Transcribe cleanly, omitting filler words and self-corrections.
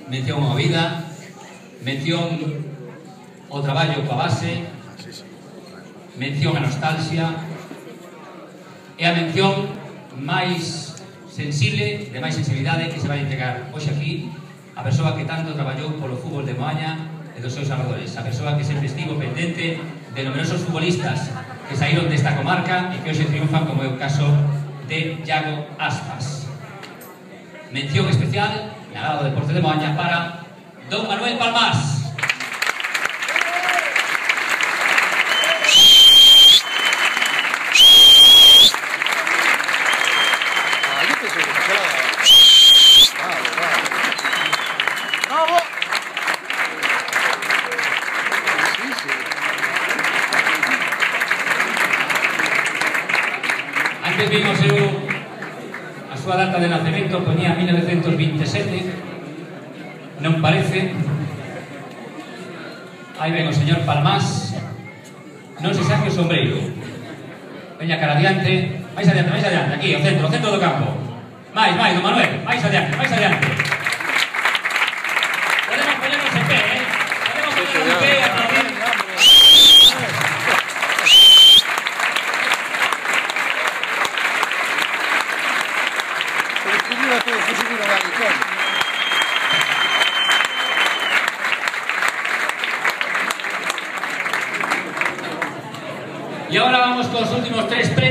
mención ao vida, mención ao traballo coa base, mención a nostalgia e a mención máis sensible, de máis sensibilidade, que se vai entregar hoxe aquí a persoa que tanto traballou polo fútbol de Moaña e dos seus arredores, a persoa que sempre estivo pendente de numerosos futbolistas que saíron desta comarca e que hoxe triunfan, como é o caso de Iago Aspas. Mención especial, ganado Deporte de Moaña, para Don Manuel Palmás. Antes vimos a súa data de nacemento, ponía 1927, non parece. Aí ven o señor Palmás, non se saque o sombreiro. Veña cara adiante, máis adiante, aquí, o centro do campo. Máis, don Manuel, máis adiante. Podemos ponernos en pé, Podemos ponernos en pé, aplaudir. Y ahora vamos con los últimos 3 premios.